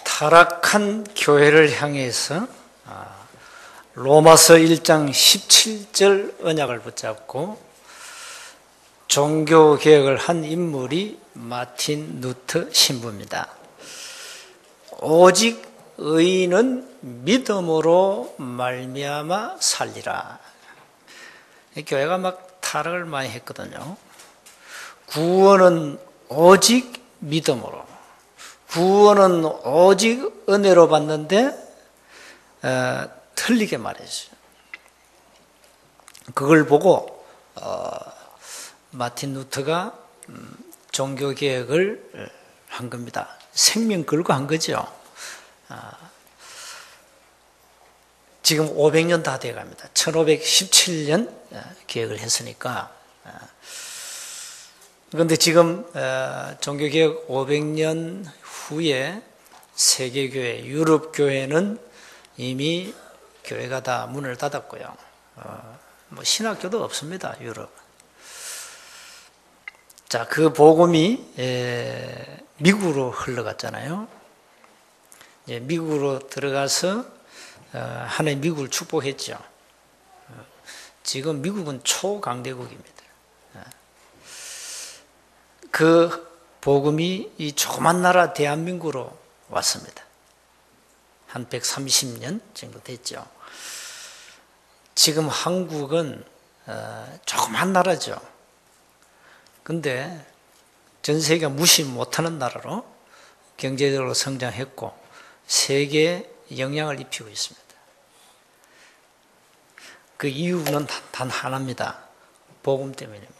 타락한 교회를 향해서 로마서 1장 17절 언약을 붙잡고 종교개혁을 한 인물이 마틴 루터 신부입니다. 오직 의인은 믿음으로 말미암아 살리라. 교회가 막 타락을 많이 했거든요. 구원은 오직 믿음으로, 구원은 오직 은혜로 받는데 틀리게 말했어요. 그걸 보고 마틴 루터가 종교개혁을 한 겁니다. 생명 걸고 한 거죠. 지금 500년 다 돼갑니다. 1517년 개혁을 했으니까. 그런데 지금 종교개혁 500년 후에 세계교회, 유럽교회는 이미 교회가 다 문을 닫았고요. 뭐 신학교도 없습니다, 유럽. 자, 그 복음이 미국으로 흘러갔잖아요. 미국으로 들어가서 하나님 미국을 축복했죠. 지금 미국은 초강대국입니다. 그 복음이 이 조그만 나라 대한민국으로 왔습니다. 한 130년 정도 됐죠. 지금 한국은 조그만 나라죠. 근데 전 세계가 무시 못하는 나라로 경제적으로 성장했고 세계에 영향을 입히고 있습니다. 그 이유는 단 하나입니다. 복음 때문입니다.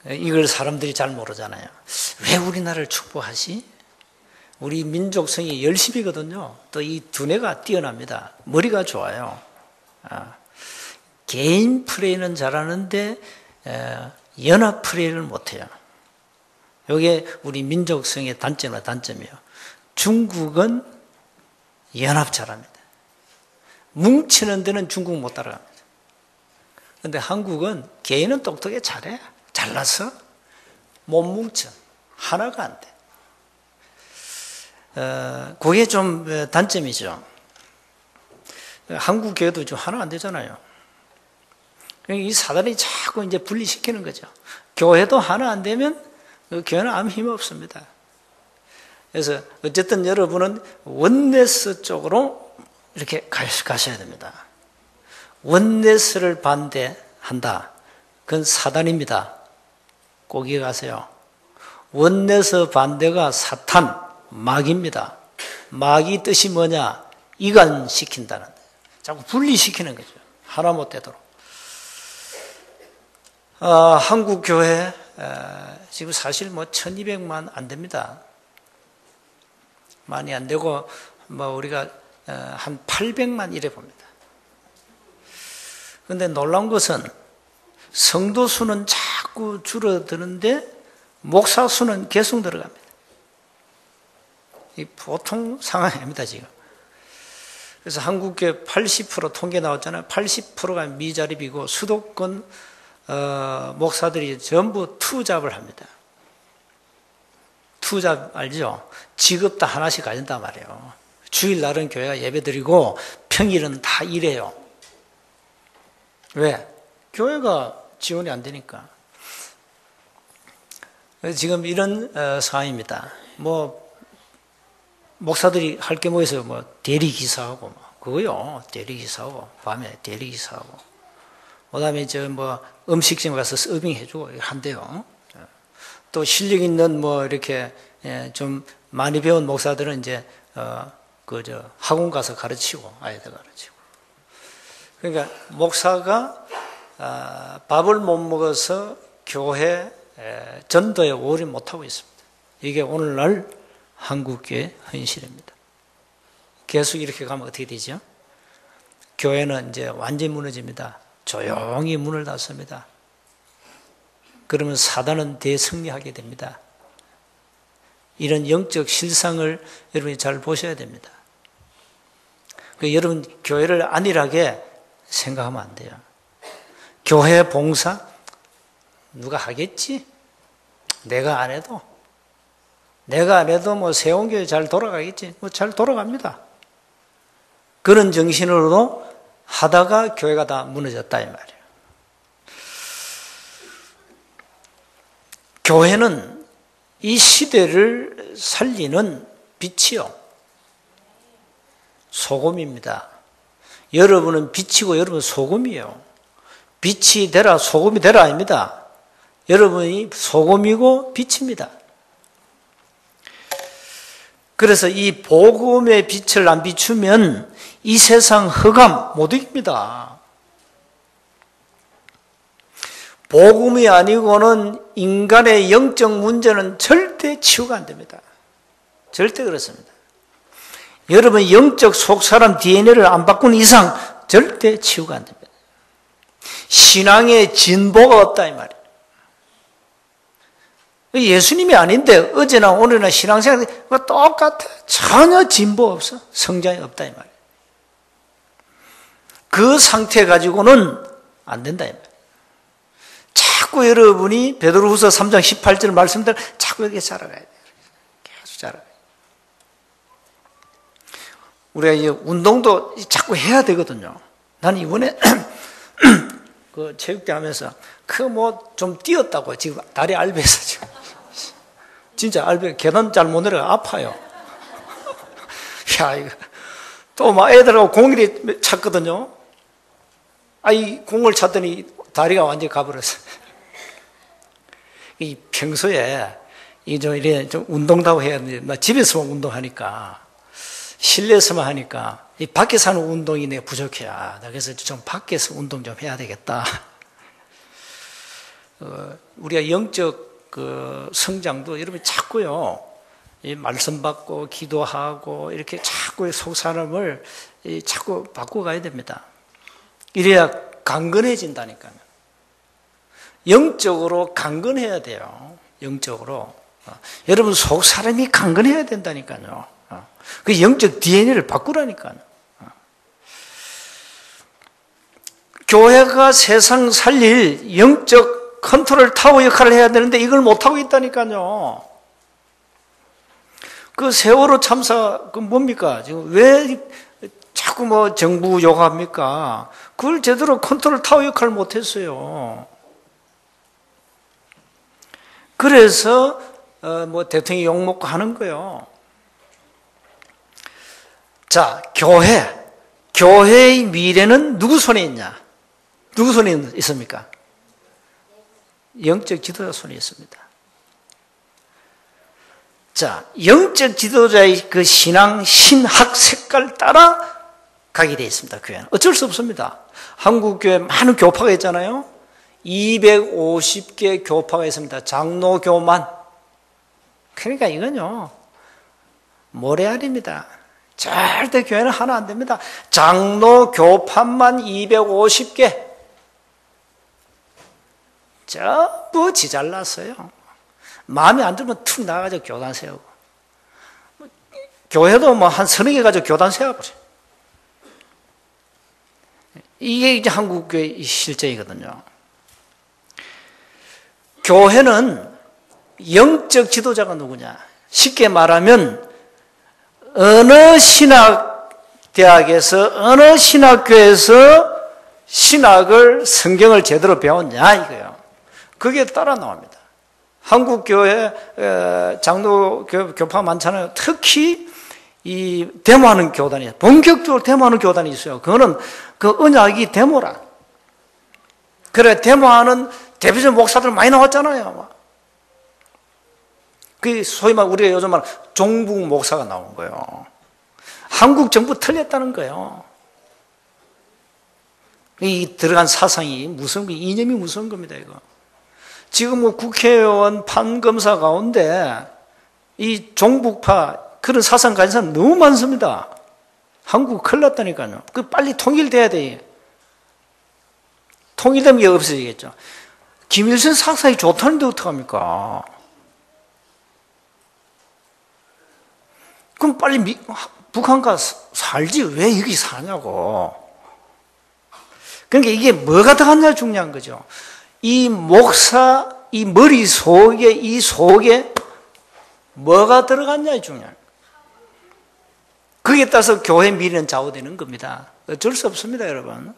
이걸 사람들이 잘 모르잖아요. 왜 우리나라를 축복하시? 우리 민족성이 10이거든요. 또 이 두뇌가 뛰어납니다. 머리가 좋아요. 개인 플레이는 잘하는데 연합 플레이를 못해요. 이게 우리 민족성의 단점이에요. 중국은 연합 잘합니다. 뭉치는 데는 중국 못 따라갑니다. 그런데 한국은 개인은 똑똑해 잘해. 잘나서 못 뭉쳐. 하나가 안 돼. 그게 좀 단점이죠. 한국 교회도 좀 하나 안 되잖아요. 이 사단이 자꾸 이제 분리시키는 거죠. 교회도 하나 안 되면 교회는 아무 힘 없습니다. 그래서 어쨌든 여러분은 원네스 쪽으로 이렇게 가셔야 됩니다. 원네스를 반대한다. 그건 사단입니다. 꼭 기억하세요. 원네스 반대가 사탄, 마귀입니다. 마귀 뜻이 뭐냐? 이간시킨다는 거예요. 자꾸 분리시키는 거죠. 하나 못 되도록. 한국 교회 지금 사실 뭐 1200만 안 됩니다. 많이 안 되고 뭐 우리가 한 800만 이래 봅니다. 그런데 놀라운 것은 성도 수는 자꾸 줄어드는데 목사 수는 계속 늘어갑니다. 이 보통 상황입니다, 지금. 그래서 한국교회 80% 통계 나왔잖아요. 80%가 미자립이고 수도권 목사들이 전부 투잡을 합니다. 투잡 알죠? 직업 다 하나씩 가진단 말이에요. 주일날은 교회가 예배드리고 평일은 다 일해요. 왜? 교회가 지원이 안 되니까. 지금 이런 상황입니다. 뭐 목사들이 할 게 뭐 있어요? 뭐 대리기사하고 그거요. 대리기사하고 밤에 대리기사하고 그다음에 저 뭐 음식점 가서 서빙 해주고 한대요. 또 실력 있는 뭐 이렇게 좀 많이 배운 목사들은 이제 학원 가서 가르치고 아이들 가르치고. 그러니까 목사가 밥을 못 먹어서 교회 전도에 오래 못 하고 있습니다. 이게 오늘날 한국교회 현실입니다. 계속 이렇게 가면 어떻게 되죠? 교회는 이제 완전히 무너집니다. 조용히 문을 닫습니다. 그러면 사단은 대승리하게 됩니다. 이런 영적 실상을 여러분이 잘 보셔야 됩니다. 여러분 교회를 안일하게 생각하면 안 돼요. 교회 봉사 누가 하겠지? 내가 안 해도 내가 안 해도 뭐 세운교회 잘 돌아가겠지. 뭐 잘 돌아갑니다. 그런 정신으로도 하다가 교회가 다 무너졌다 이 말이에요. 교회는 이 시대를 살리는 빛이요, 소금입니다. 여러분은 빛이고 여러분은 소금이에요. 빛이 되라 소금이 되라 아닙니다. 여러분이 소금이고 빛입니다. 그래서 이 복음의 빛을 안 비추면 이 세상 흑암 못 이깁니다. 복음이 아니고는 인간의 영적 문제는 절대 치유가 안 됩니다. 절대 그렇습니다. 여러분 영적 속사람 DNA를 안 바꾸는 이상 절대 치유가 안 됩니다. 신앙의 진보가 없다 이 말이에요. 예수님이 아닌데 어제나 오늘이나 신앙생활이 똑같아. 전혀 진보 없어. 성장이 없다 이 말이에요. 그 상태 가지고는 안 된다 이 말이에요. 자꾸 여러분이 베드로후서 3장 18절 말씀대로 자꾸 이렇게 자라가야 돼요. 계속 자라가야 돼요. 우리가 이제 운동도 자꾸 해야 되거든요. 나는 이번에 그 체육대 하면서 그 뭐 좀 뛰었다고 지금 다리 알배에서 지금 진짜 알배 계단 잘 못 내려가 아파요. 야 이거 또 막 애들하고 공일이 찼거든요. 이 공을 찼더니 다리가 완전히 가버렸어. 이 평소에 이 좀 이래 좀 운동도 하고 해야 되는데 나 집에서만 운동하니까 실내에서만 하니까 이 밖에서 하는 운동이 내가 부족해. 그래서 좀 밖에서 운동 좀 해야 되겠다. 우리가 영적 그 성장도 여러분 자꾸요 이 말씀 받고 기도하고 이렇게 자꾸 속 사람을 자꾸 바꿔가야 됩니다. 이래야 강건해진다니까요. 영적으로 강건해야 돼요. 영적으로 여러분 속 사람이 강건해야 된다니까요. 그 영적 DNA를 바꾸라니까요. 교회가 세상 살릴 영적 컨트롤 타워 역할을 해야 되는데 이걸 못하고 있다니까요. 그 세월호 참사 그 뭡니까? 지금 왜 자꾸 뭐 정부 욕합니까? 그걸 제대로 컨트롤 타워 역할을 못했어요. 그래서 뭐 대통령이 욕먹고 하는 거예요. 자, 교회의 미래는 누구 손에 있냐? 누구 손에 있습니까? 영적 지도자 손에 있습니다. 자, 영적 지도자의 그 신앙, 신학 색깔 따라 가게 되어 있습니다. 교회는 어쩔 수 없습니다. 한국교회 많은 교파가 있잖아요. 250개 교파가 있습니다. 장로교만. 그러니까 이건요 모래알입니다. 절대 교회는 하나 안 됩니다. 장로교판만 250개. 전부 지잘났어요. 마음에 안 들면 툭 나가지고 교단 세우고. 교회도 뭐 한 서너 개 가지고 교단 세워버려. 이게 이제 한국교회의 실제이거든요. 교회는 영적 지도자가 누구냐? 쉽게 말하면 어느 신학대학에서 어느 신학교에서 신학을 성경을 제대로 배웠냐 이거예요. 그게 따라 나옵니다. 한국교회 장로교파 많잖아요. 특히 이 데모하는 교단이 본격적으로 데모하는 교단이 있어요. 그거는 그 언약이 데모라. 그래 데모하는 대표적 목사들 많이 나왔잖아요. 그 소위 말 우리가 요즘 말 종북 목사가 나온 거예요. 한국 정부 틀렸다는 거예요. 이 들어간 사상이 무서운 거, 이념이 무서운 겁니다. 이거 지금 뭐 국회의원 판검사 가운데 이 종북파 그런 사상 가진 사람 너무 많습니다. 한국 큰일 났다니까요. 그 빨리 통일돼야 돼. 통일되면 이게 없어지겠죠. 김일성 사상이 좋다는데 어떡합니까? 그럼 빨리 북한 가서 살지 왜 여기 사냐고. 그러니까 이게 뭐가 더 하냐 중요한 거죠. 이 목사 이 머릿속에 이 속에 뭐가 들어갔냐에 중요한. 거기에 따라서 교회 미래는 좌우되는 겁니다. 어쩔 수 없습니다, 여러분.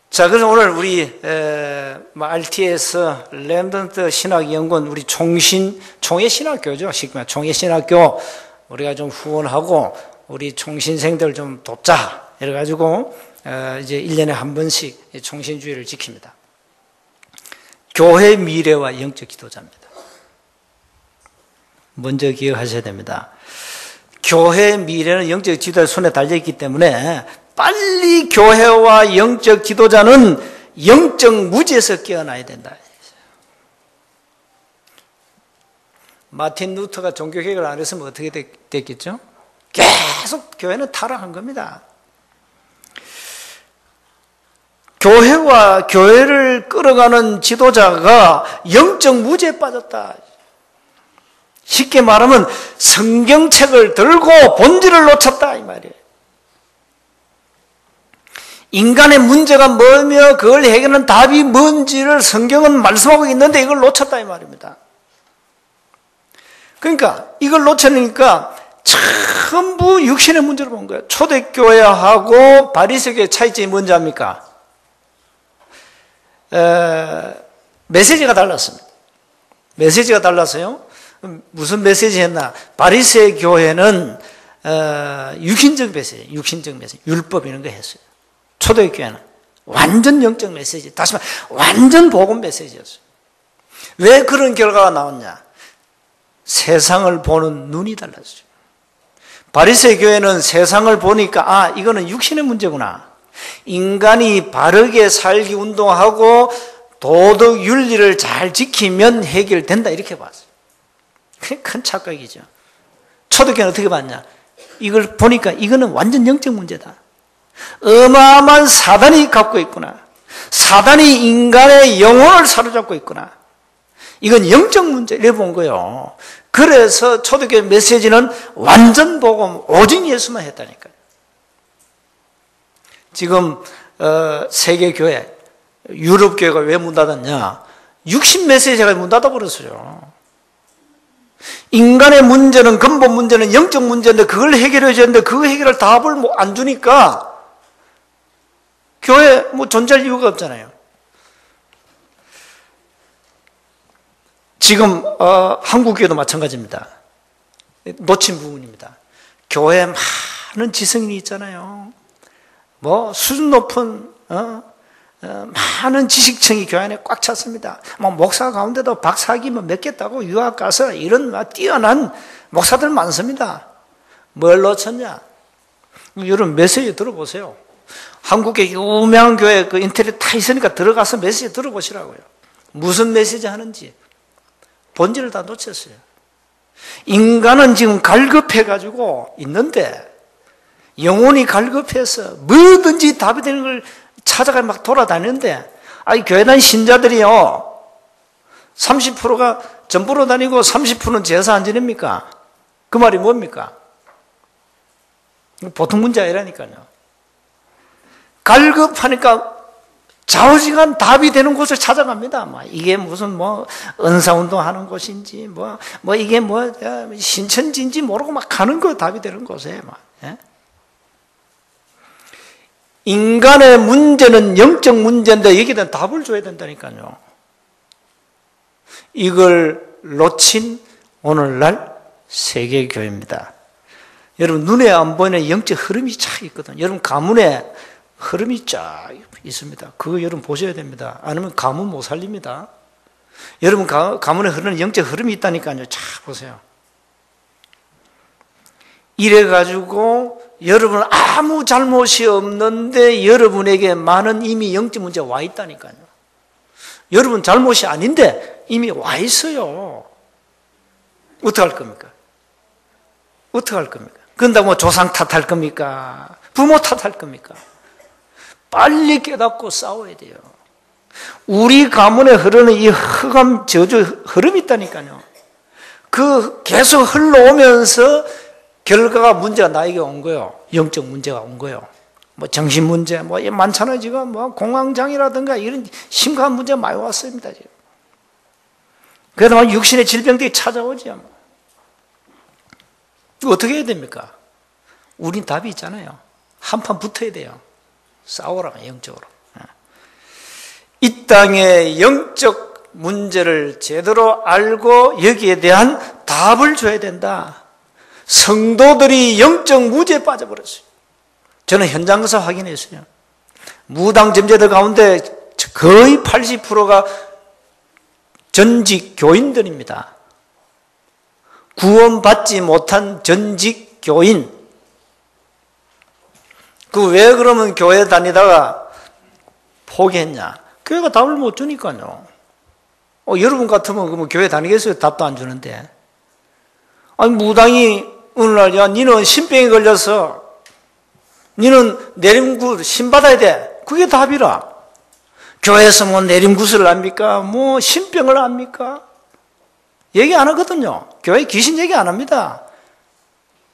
자, 그래서 오늘 우리 RTS 랩던트 신학연구원 우리 총회신학교죠. 총회신학교 우리가 좀 후원하고 우리 총신생들 좀 돕자 이래가지고 이제 1년에 한 번씩 총신주의를 지킵니다. 교회 미래와 영적 지도자입니다. 먼저 기억하셔야 됩니다. 교회 미래는 영적 지도자의 손에 달려있기 때문에 빨리 교회와 영적 지도자는 영적 무지에서 깨어나야 된다. 마틴 루터가 종교개혁을 안 했으면 어떻게 됐겠죠? 계속 교회는 타락한 겁니다. 교회와 교회를 끌어가는 지도자가 영적 무지에 빠졌다. 쉽게 말하면 성경책을 들고 본질을 놓쳤다 이 말이에요. 인간의 문제가 뭐며 그걸 해결하는 답이 뭔지를 성경은 말씀하고 있는데 이걸 놓쳤다 이 말입니다. 그러니까 이걸 놓쳤으니까 전부 육신의 문제로 본 거예요. 초대교회하고 바리새교의 차이점이 뭔지 압니까? 메시지가 달랐습니다. 메시지가 달랐어요. 무슨 메시지 했나? 바리새 교회는 육신적 메시지, 율법 이런 거 했어요. 초대교회는 완전 영적 메시지, 다시 말해 완전 복음 메시지였어요. 왜 그런 결과가 나왔냐? 세상을 보는 눈이 달랐어요. 바리새 교회는 세상을 보니까 이거는 육신의 문제구나. 인간이 바르게 살기 운동하고 도덕 윤리를 잘 지키면 해결된다 이렇게 봤어요. 그게 큰 착각이죠. 초대교회는 어떻게 봤냐? 이걸 보니까 이거는 완전 영적 문제다. 어마어마한 사단이 갖고 있구나. 사단이 인간의 영혼을 사로잡고 있구나. 이건 영적 문제 이래 본 거예요. 그래서 초대교회 메시지는 완전 복음 오직 예수만 했다니까요. 지금 세계교회 유럽교회가 왜 문 닫았냐? 육신 메시지가 문 닫아버렸어요. 인간의 문제는 근본 문제는 영적 문제인데 그걸 해결해 줘야 되는데 그 해결할 답을 안 주니까 교회 존재할 이유가 없잖아요. 지금 한국교회도 마찬가지입니다. 놓친 부분입니다. 교회에 많은 지성인이 있잖아요. 수준 높은 많은 지식층이 교회 안에 꽉 찼습니다. 목사 가운데도 박사학위 몇 개 따고 유학 가서 이런 뛰어난 목사들 많습니다. 뭘 놓쳤냐? 여러분 메시지 들어보세요. 한국의 유명한 교회 그 인터넷 다 있으니까 들어가서 메시지 들어보시라고요. 무슨 메시지 하는지 본질을 다 놓쳤어요. 인간은 지금 갈급해가지고 있는데 영혼이 갈급해서 뭐든지 답이 되는 걸 찾아가 막 돌아다니는데 교회 다니는 신자들이요 30%가 전부로 다니고 30%는 제사 안 지냅니까? 그 말이 뭡니까? 보통 문제 아니라니까요. 갈급하니까 좌우지간 답이 되는 곳을 찾아갑니다. 이게 무슨 은사운동 하는 곳인지 이게 신천지인지 모르고 막 가는 거 답이 되는 곳에 예? 인간의 문제는 영적 문제인데 여기다 답을 줘야 된다니까요. 이걸 놓친 오늘날 세계교회입니다. 여러분 눈에 안 보이는 영적 흐름이 쫙 있거든요. 여러분 가문에 흐름이 쫙 있습니다. 그거 여러분 보셔야 됩니다. 아니면 가문 못 살립니다. 여러분 가문에 흐르는 영적 흐름이 있다니까요. 쫙 보세요. 이래가지고 여러분 아무 잘못이 없는데 여러분에게 많은 이미 영적 문제가 와 있다니까요. 여러분 잘못이 아닌데 이미 와 있어요. 어떻게 할 겁니까? 어떻게 할 겁니까? 그런다고 조상 탓할 겁니까? 부모 탓할 겁니까? 빨리 깨닫고 싸워야 돼요. 우리 가문에 흐르는 이 흑암 저주 흐름이 있다니까요. 그 계속 흘러오면서 결과가 문제가 나에게 온 거예요. 영적 문제가 온 거예요. 정신 문제, 많잖아요. 지금 공황장애라든가 이런 심각한 문제가 많이 왔습니다. 지금. 그래도 막 육신의 질병들이 찾아오죠. 어떻게 해야 됩니까? 우린 답이 있잖아요. 한판 붙어야 돼요. 싸우라, 영적으로. 이 땅의 영적 문제를 제대로 알고 여기에 대한 답을 줘야 된다. 성도들이 영적 무지에 빠져버렸어요. 저는 현장에서 확인했어요. 무당 점제들 가운데 거의 80%가 전직 교인들입니다. 구원받지 못한 전직 교인. 왜 그러면 교회 다니다가 포기했냐? 교회가 답을 못 주니까요. 여러분 같으면 그러면 교회 다니겠어요? 답도 안 주는데. 아니, 무당이 어느 날, 야, 니는 신병에 걸려서 니는 내림굿 신 받아야 돼. 그게 답이라. 교회에서 뭐 내림굿을 압니까? 뭐 신병을 압니까? 얘기 안 하거든요. 교회 귀신 얘기 안 합니다.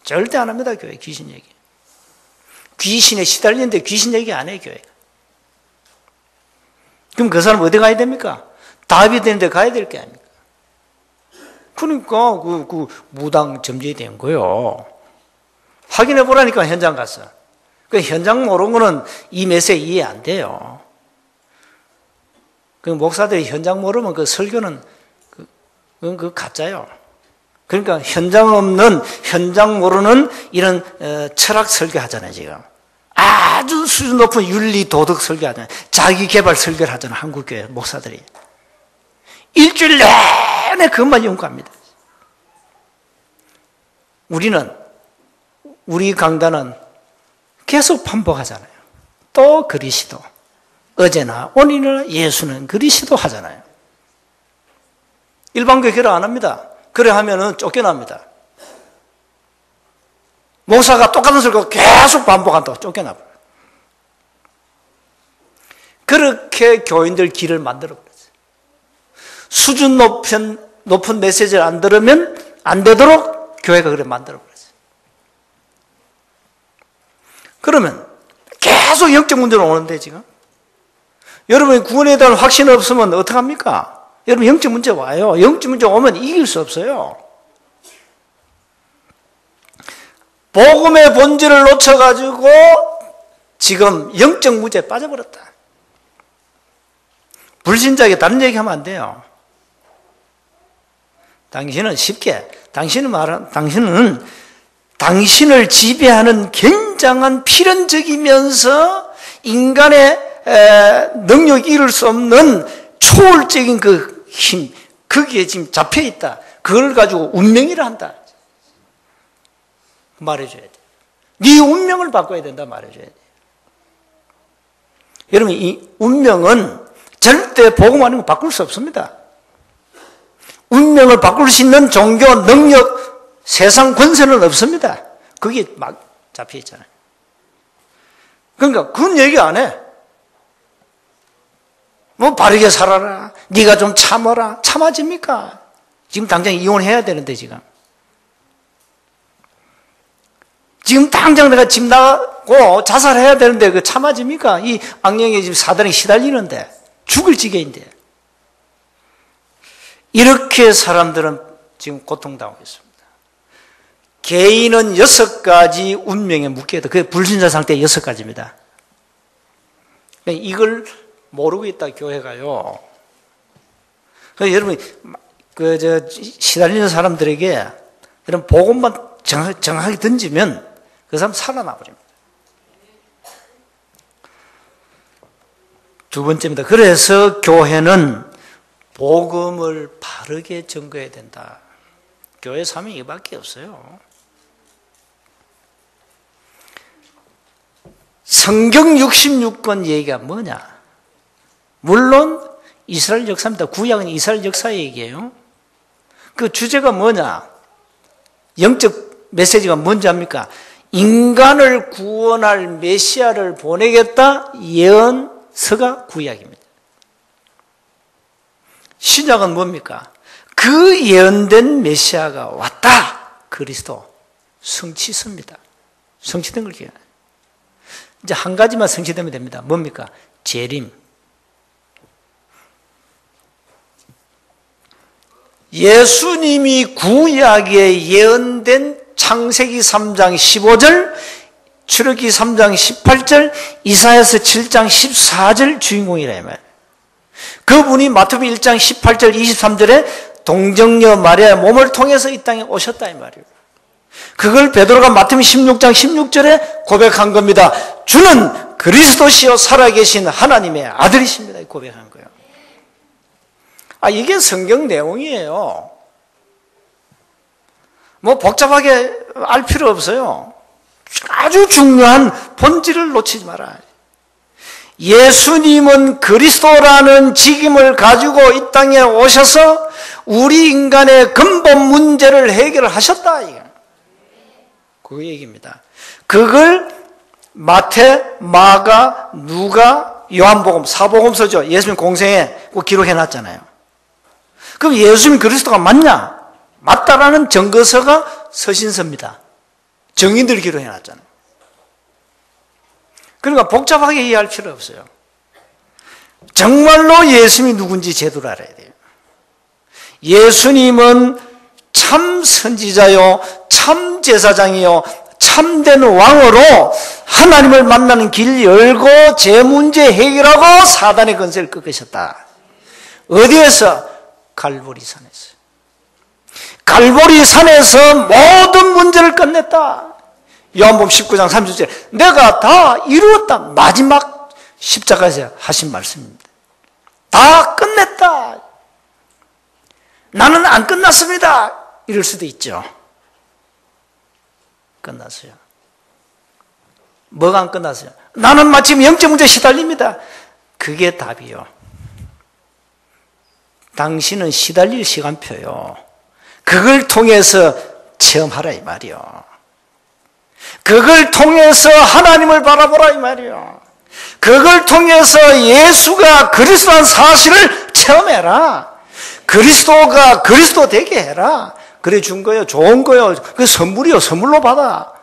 절대 안 합니다. 교회 귀신 얘기. 귀신에 시달리는데 귀신 얘기 안 해요. 교회가. 그럼 그 사람 어디 가야 됩니까? 답이 되는데 가야 될 게 아닙니까? 그러니까 그 무당 점제된 거요. 확인해 보라니까 현장 가서. 그 현장 모르는 거는 이 메시지 이해 안 돼요. 그 목사들이 현장 모르면 그 설교는 그 가짜요. 그러니까 현장 모르는 이런 철학 설교 하잖아요, 지금. 아주 수준 높은 윤리 도덕 설교 하잖아요. 자기 개발 설교를 하잖아요, 한국교회 목사들이. 일주일 내내 그것만 연구합니다. 우리 강단은 계속 반복하잖아요. 또 그리스도. 어제나 오늘이나 예수는 그리스도 하잖아요. 일반교회 결혼 안 합니다. 그래 하면은 쫓겨납니다. 목사가 똑같은 설교 계속 반복한다고 쫓겨나버려요. 그렇게 교인들 길을 만들어버렸어요. 수준 높은 메시지를 안 들으면 안 되도록 교회가 그래 만들어버렸어요. 그러면 계속 영적 문제로 오는데 지금 여러분이 구원에 대한 확신 없으면 어떡합니까? 여러분 영적 문제 와요. 영적 문제 오면 이길 수 없어요. 복음의 본질을 놓쳐가지고 지금 영적 무지에 빠져버렸다. 불신자에게 다른 얘기하면 안 돼요. 당신은 당신을 지배하는 굉장한 필연적이면서 인간의 능력이 이룰 수 없는 초월적인 그 힘, 거기에 지금 잡혀 있다. 그걸 가지고 운명이라 한다. 말해줘야 돼. 네 운명을 바꿔야 된다 말해줘야 돼. 여러분, 이 운명은 절대 복음 아니면 바꿀 수 없습니다. 운명을 바꿀 수 있는 종교, 능력, 세상 권세는 없습니다. 그게 막 잡혀 있잖아요. 그러니까 그건 얘기 안 해. 뭐 바르게 살아라. 네가 좀 참아라. 참아집니까? 지금 당장 이혼해야 되는데 지금 당장 내가 집 나가고 자살해야 되는데 그 참아집니까? 이 악령의 지금 사단에 시달리는데 죽을 지경인데 이렇게 사람들은 지금 고통당하고 있습니다. 개인은 6가지 운명에 묶여 있다. 그게 불신자 상태 6가지입니다. 이걸 모르고 있다 교회가요. 그래서 여러분 시달리는 사람들에게 이런 복음만 정확하게 던지면 그 사람 살아나 버립니다. 두 번째입니다. 그래서 교회는 복음을 바르게 전거해야 된다. 교회 사명이 이밖에 없어요. 성경 66권 얘기가 뭐냐? 물론 이스라엘 역사입니다. 구약은 이스라엘 역사 얘기예요. 그 주제가 뭐냐? 영적 메시지가 뭔지 압니까? 인간을 구원할 메시아를 보내겠다 예언서가 구약입니다. 신약은 뭡니까? 그 예언된 메시아가 왔다. 그리스도 성취습니다. 성취된 걸 기억해요. 이제 한 가지만 성취되면 됩니다. 뭡니까? 재림. 예수님이 구약에 예언된 창세기 3장 15절, 출애굽기 3장 18절, 이사야서 7장 14절 주인공이라 이 말이에요. 그분이 마태복음 1장 18절 23절에 동정녀 마리아의 몸을 통해서 이 땅에 오셨다 이 말이에요. 그걸 베드로가 마태복음 16장 16절에 고백한 겁니다. 주는 그리스도시요 살아계신 하나님의 아들이십니다. 고백한 거예요. 이게 성경 내용이에요. 뭐 복잡하게 알 필요 없어요. 아주 중요한 본질을 놓치지 마라. 예수님은 그리스도라는 직임을 가지고 이 땅에 오셔서 우리 인간의 근본 문제를 해결하셨다. 그 얘기입니다. 그걸 마태, 마가, 누가, 요한복음, 사복음서죠. 예수님 공생에 꼭 기록해놨잖아요. 그럼 예수님 그리스도가 맞냐? 맞다라는 증거서가 서신서입니다. 정인들 기록해놨잖아요. 그러니까 복잡하게 이해할 필요 없어요. 정말로 예수님이 누군지 제대로 알아야 돼요. 예수님은 참 선지자요, 참 제사장이요, 참된 왕으로 하나님을 만나는 길 열고 제 문제 해결하고 사단의 권세를 꺾으셨다. 어디에서? 갈보리 산에서. 갈보리 산에서 모든 문제를 끝냈다. 요한복음 19장 30절에 내가 다 이루었다. 마지막 십자가에서 하신 말씀입니다. 다 끝냈다. 나는 안 끝났습니다. 이럴 수도 있죠. 끝났어요. 뭐가 안 끝났어요? 나는 마침 영적 문제에 시달립니다. 그게 답이요. 당신은 시달릴 시간표요. 그걸 통해서 체험하라 이 말이요. 그걸 통해서 하나님을 바라보라 이 말이요. 그걸 통해서 예수가 그리스도라는 사실을 체험해라. 그리스도가 그리스도 되게 해라. 그래 준 거예요. 좋은 거예요. 그 선물이요. 선물로 받아.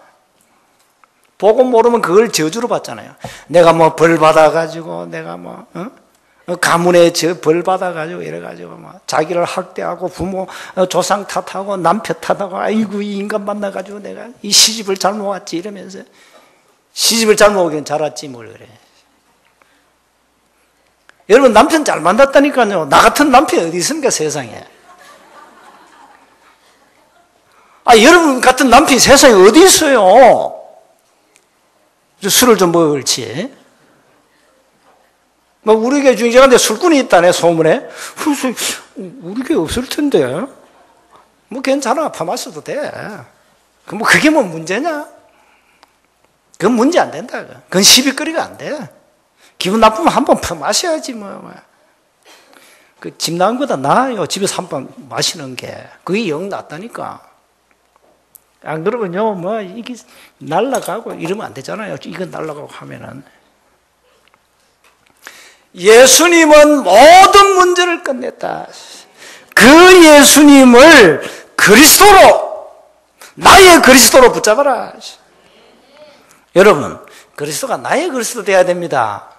보고 모르면 그걸 저주로 받잖아요. 내가 뭐 벌 받아가지고 내가 뭐 가문에 벌 받아가지고 이래가지고 막 자기를 학대하고 부모 조상 탓하고 남편 탓하고 아이고 이 인간 만나가지고 내가 이 시집을 잘못 왔지 이러면서 시집을 잘못 오긴 잘 왔지 뭘 그래. 여러분 남편 잘 만났다니까요. 나 같은 남편이 어디 있습니까 세상에. 여러분 같은 남편이 세상에 어디 있어요. 술을 좀 먹을지. 우리 교회 중재가는데 술꾼이 있다네, 소문에. 그래서, 우리 교회 없을 텐데. 괜찮아. 퍼마셔도 돼. 그게 뭐 문제냐? 그건 문제 안 된다. 그건 시비거리가 안 돼. 기분 나쁘면 한번 퍼마셔야지, 뭐. 집 나온 거보다 나아요. 집에서 한 번 마시는 게. 그게 영 낫다니까. 안 그러면요, 이게 날아가고 이러면 안 되잖아요. 이건 날아가고 하면은. 예수님은 모든 문제를 끝냈다. 그 예수님을 그리스도로, 나의 그리스도로 붙잡아라. 여러분, 그리스도가 나의 그리스도 되어야 됩니다.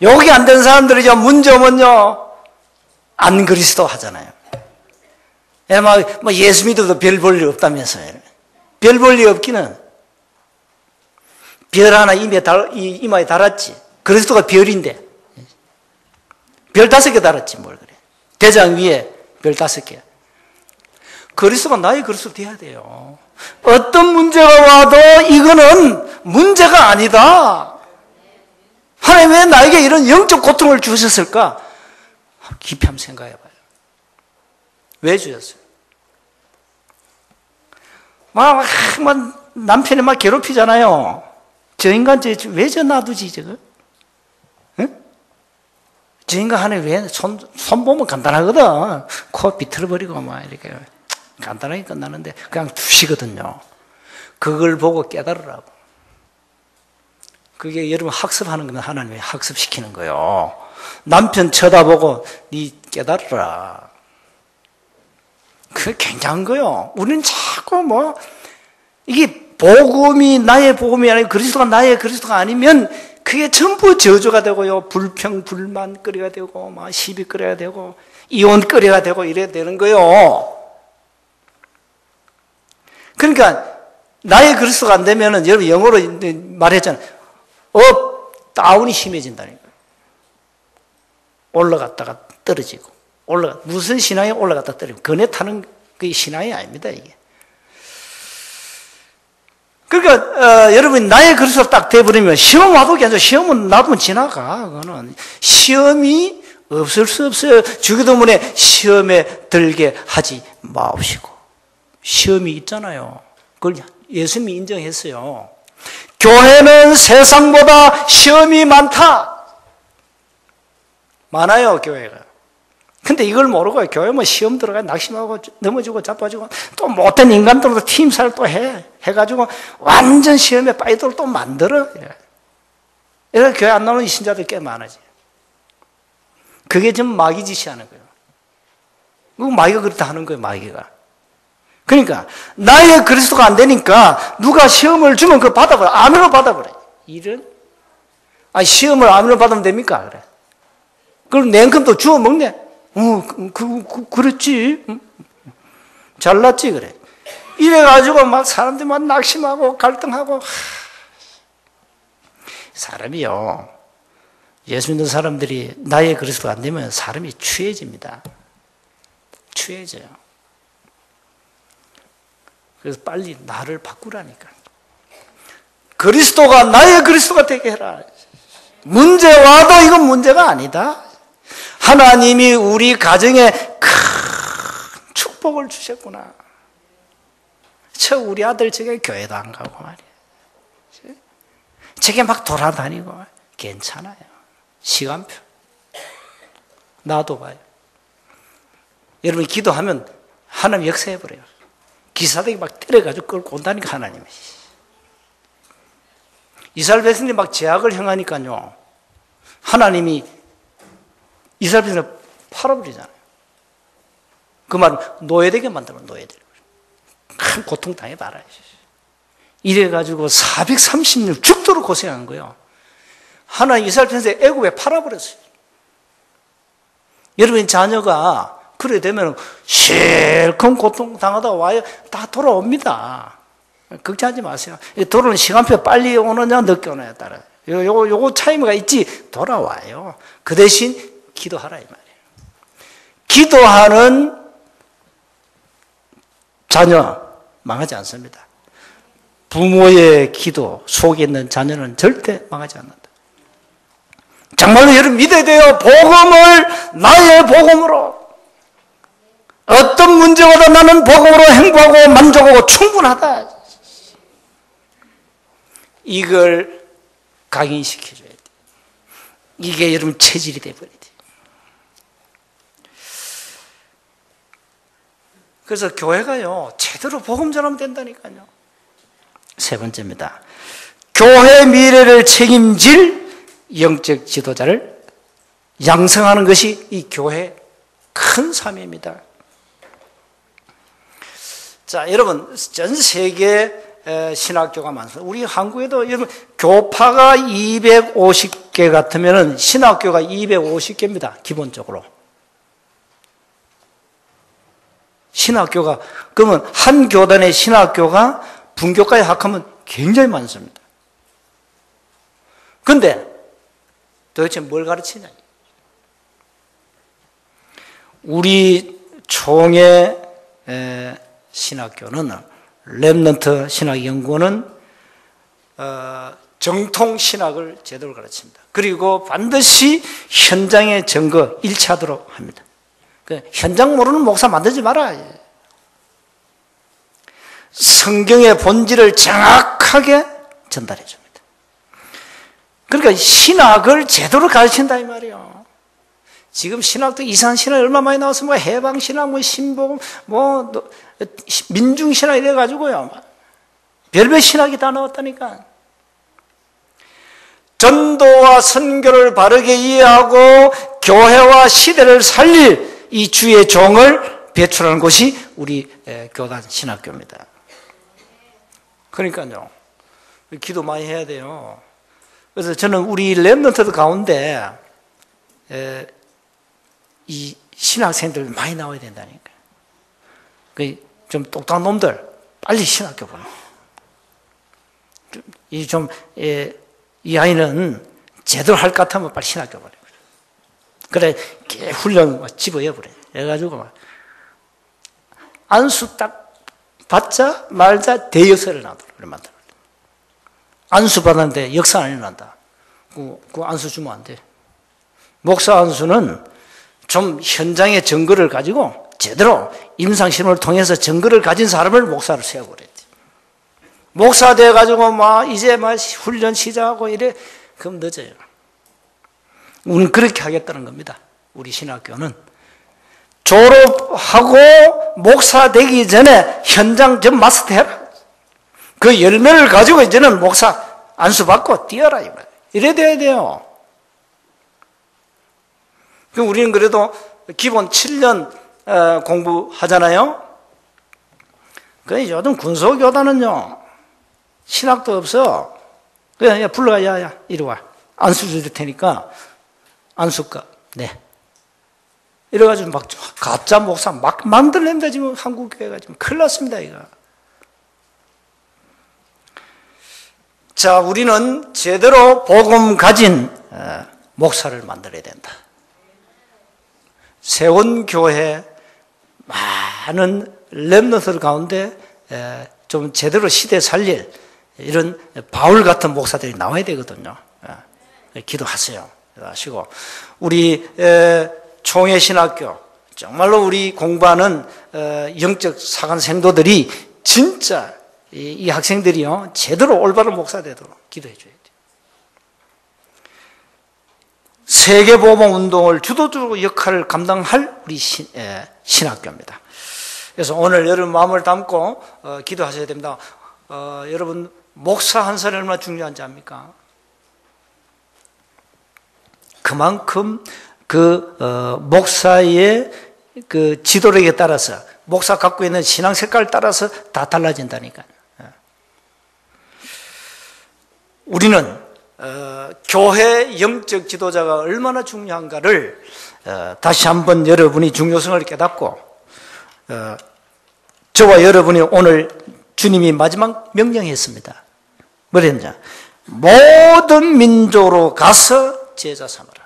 여기 안 된 사람들이죠. 문제 오면요, 안 그리스도 하잖아요. 예수 믿어도 별 볼 일 없다면서요. 별 볼 일 없기는 별 하나 이마에 달았지. 그리스도가 별인데 별 5개 달았지 뭘 그래. 대장 위에 별 5개. 그리스도가 나의 그리스도 돼야 돼요. 어떤 문제가 와도 이거는 문제가 아니다. 하나님 왜 나에게 이런 영적 고통을 주셨을까? 깊이 한번 생각해 봐요. 왜 주셨어요? 남편이 괴롭히잖아요. 저 인간 왜 저 놔두지 저거? 응? 저 인간 하나 왜 손 보면 간단하거든. 코 비틀어버리고 이렇게 간단하게 끝나는데 그냥 두시거든요. 그걸 보고 깨달으라고. 그게 여러분 학습하는 거면 하나님이 학습시키는 거예요. 남편 쳐다보고 네 깨달으라. 그게 굉장한 거예요. 우리는 자꾸 이게 복음이 나의 복음이 아니고 그리스도가 나의 그리스도가 아니면 그게 전부 저주가 되고요. 불평, 불만 끓여야 되고, 시비 끓여야 되고, 이혼거리가 되고 이래야 되는 거요. 그러니까 나의 그리스도가 안 되면은 여러분 영어로 말했잖아요. 다운이 심해진다니까. 올라갔다가 떨어지고 무슨 신앙이 올라갔다 떨어지고 그네 타는 그 신앙이 아닙니다 이게. 그러니까 여러분 나의 그리스도가 딱 돼버리면 시험 와도 괜찮아. 시험은 놔두면 지나가. 그거는 시험이 없을 수 없어요. 주기도문에 시험에 들게 하지 마옵시고. 시험이 있잖아요. 그걸 예수님이 인정했어요. 교회는 세상보다 시험이 많아요 교회가. 근데 이걸 모르고 교회 뭐 시험 들어가 낙심하고 넘어지고 자빠지고 또 못된 인간들도 팀살 또 해가지고 완전 시험에 빠지도록 또 만들어. 이래서 교회 안 나오는 신자들 꽤 많아지. 그게 지금 마귀 짓이 하는 거예요. 그거 마귀가 그렇다 하는 거예요, 마귀가. 그러니까 나의 그리스도가 안 되니까 누가 시험을 주면 그거 받아버려. 아멘으로 받아버려. 이런 시험을 아멘으로 받으면 됩니까? 그래. 그럼 냉큼 또 주워 먹네. 그렇지. 잘났지 그래. 이래가지고 막 사람들이 막 낙심하고 갈등하고. 사람이요. 예수 믿는 사람들이 나의 그리스도가 안 되면 사람이 취해집니다. 취해져요. 그래서 빨리 나를 바꾸라니까. 그리스도가 나의 그리스도가 되게 해라. 문제 와도 이건 문제가 아니다. 하나님이 우리 가정에 큰 축복을 주셨구나. 우리 아들 저게 교회도 안 가고 말이야. 저게 막 돌아다니고 괜찮아요. 시간표. 나도 봐요. 여러분 기도하면 하나님 역사해버려요. 기사들이 막 때려가지고 끌고 온다니까 하나님이. 이스라엘 백성들이 막 제약을 행하니까요. 하나님이 이스라엘 백성을 팔아버리잖아요. 그 말은 노예되게 만들면 노예되게. 큰 고통 당해봐라. 이래가지고 430년 죽도록 고생한 거예요. 하나님 이스라엘 백성을 애굽에 팔아버렸어요. 여러분 자녀가 그래 되면 실컷 고통 당하다 와요. 다 돌아옵니다. 걱정하지 마세요. 돌아오는 시간표 빨리 오느냐 늦게 오느냐에 따라 요거 차이가 있지. 돌아와요. 그 대신 기도하라 이 말이에요. 기도하는 자녀 망하지 않습니다. 부모의 기도 속에 있는 자녀는 절대 망하지 않는다. 정말로 여러분 믿어야 돼요. 복음을 나의 복음으로. 어떤 문제보다 나는 복음으로 행복하고 만족하고 충분하다. 이걸 각인시켜줘야 돼. 이게 여러분 체질이 돼버려야 돼. 그래서 교회가요 제대로 복음 전하면 된다니까요. 세 번째입니다. 교회 미래를 책임질 영적 지도자를 양성하는 것이 이 교회의 큰 사명입니다. 자, 여러분 전 세계 신학교가 많습니다. 우리 한국에도 여러분 교파가 250개 같으면 신학교가 250개입니다. 기본적으로. 신학교가 그러면 한 교단의 신학교가 분교까지 합하면 굉장히 많습니다. 그런데 도대체 뭘 가르치냐? 우리 총회 신학교는 렘넌트 신학연구원은 정통 신학을 제대로 가르칩니다. 그리고 반드시 현장의 증거 1차도록 합니다. 현장 모르는 목사 만들지 마라. 성경의 본질을 정확하게 전달해 줍니다. 그러니까 신학을 제대로 가르친다 이 말이에요. 지금 신학도 이상한 신학이 얼마 많이 나와서 뭐 해방신학, 뭐 신복음, 뭐 민중신학 이래가지고요. 별별 신학이 다 나왔다니까. 전도와 선교를 바르게 이해하고 교회와 시대를 살릴 이 주의 종을 배출하는 곳이 우리 교단 신학교입니다. 그러니까요. 기도 많이 해야 돼요. 그래서 저는 우리 렘넌트들 가운데 이 신학생들 많이 나와야 된다니까. 좀 똑똑한 놈들 빨리 신학교 보내. 이 아이는 제대로 할 것 같으면 빨리 신학교 보내. 그래, 훈련 집어여 버려. 그래가지고 막 안수 딱 받자 말자 대여서를 놔두고 만들어. 안수 받았는데 역사 안 일어난다. 그 안수 주면 안 돼. 목사 안수는 좀 현장의 증거를 가지고 제대로 임상시험을 통해서 증거를 가진 사람을 목사를 세우고 그랬지. 목사 돼가지고 이제 훈련 시작하고 이래, 그럼 늦어요. 우리는 그렇게 하겠다는 겁니다. 우리 신학교는 졸업하고 목사 되기 전에 현장 좀 마스터해라. 그 열매를 가지고 이제는 목사 안수 받고 뛰어라. 이래 돼야 돼요. 그럼 우리는 그래도 기본 7년 공부하잖아요. 그 요즘 군소교단은요, 신학도 없어. 그냥 불러가, 야, 이리 와. 안수 줄 테니까 안수값, 네. 이래가지고 막 가짜 목사 막 만들는다 지금 한국교회가 지금 큰일 났습니다, 이거. 자, 우리는 제대로 복음 가진 목사를 만들어야 된다. 세원교회 많은 렘넌트들 가운데 좀 제대로 시대 살릴 이런 바울 같은 목사들이 나와야 되거든요. 기도하세요. 하시고 우리 총회신학교 정말로 우리 공부하는 영적 사관 생도들이 진짜 이 학생들이요 제대로 올바른 목사 되도록 기도해 줘야 돼요. 세계보험 운동을 주도적으로 역할을 감당할 우리 신학교입니다. 그래서 오늘 여러분 마음을 담고 기도하셔야 됩니다. 여러분 목사 한 사람이 얼마나 중요한지 압니까? 그만큼 그 목사의 그 지도력에 따라서 목사 갖고 있는 신앙 색깔을 따라서 다 달라진다니까요. 우리는 교회 영적 지도자가 얼마나 중요한가를 다시 한번 여러분이 중요성을 깨닫고 저와 여러분이 오늘 주님이 마지막 명령했습니다. 뭐랬냐? 모든 민족으로 가서 제자 삼으라.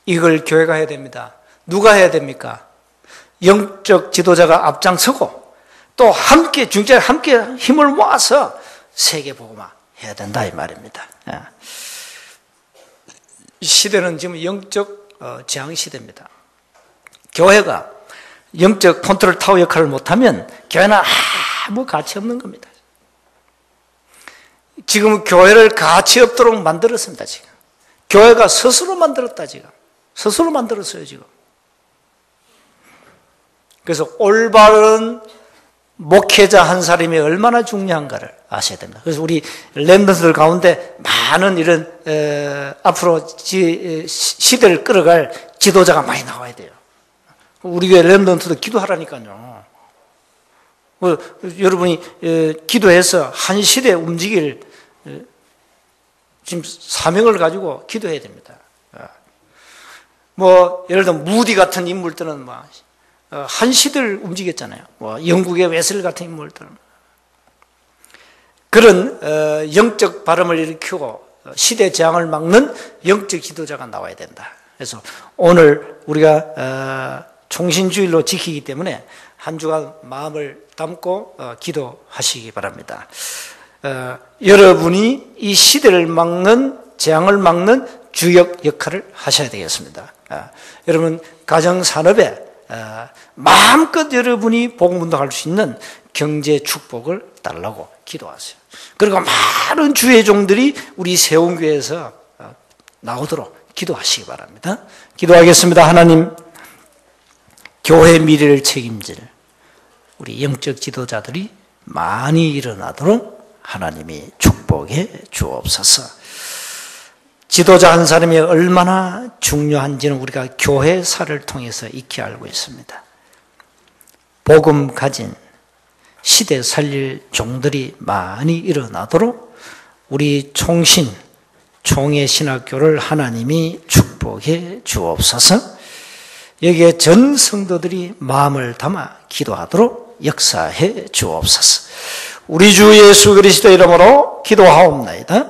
이걸 교회가 해야 됩니다. 누가 해야 됩니까? 영적 지도자가 앞장서고 또 함께 중재 함께 힘을 모아서 세계 복음화 해야 된다 이 말입니다. 이 시대는 지금 영적 재앙 시대입니다. 교회가 영적 컨트롤 타워 역할을 못하면 교회는 아무 가치 없는 겁니다. 지금 교회를 가치 없도록 만들었습니다. 지금 교회가 스스로 만들었다. 지금 스스로 만들었어요. 지금 그래서 올바른 목회자 한 사람이 얼마나 중요한가를 아셔야 됩니다. 그래서 우리 렘넌트들 가운데 많은 이런 앞으로 시대를 끌어갈 지도자가 많이 나와야 돼요. 우리 교회 렘넌트도 기도하라니까요. 여러분이 기도해서 한 시대에 움직일 지금 사명을 가지고 기도해야 됩니다. 예를 들어 무디 같은 인물들은 한 시대를 움직였잖아요. 영국의 웨슬리 같은 인물들은 그런 영적 발음을 일으키고 시대 재앙을 막는 영적 지도자가 나와야 된다. 그래서 오늘 우리가 총신주일로 지키기 때문에 한 주간 마음을 담고 기도하시기 바랍니다. 여러분이 이 시대를 막는 재앙을 막는 주역 역할을 하셔야 되겠습니다. 여러분 가정산업에 마음껏 여러분이 복음운동할 수 있는 경제 축복을 달라고 기도하세요. 그리고 많은 주의 종들이 우리 세운교회에서 나오도록 기도하시기 바랍니다. 기도하겠습니다. 하나님, 교회 미래를 책임질 우리 영적 지도자들이 많이 일어나도록 하나님이 축복해 주옵소서. 지도자 한 사람이 얼마나 중요한지는 우리가 교회사를 통해서 익히 알고 있습니다. 복음 가진 시대 살릴 종들이 많이 일어나도록 우리 총회 신학교를 하나님이 축복해 주옵소서. 여기에 전 성도들이 마음을 담아 기도하도록 역사해 주옵소서. 우리 주 예수 그리스도 이름으로 기도하옵나이다.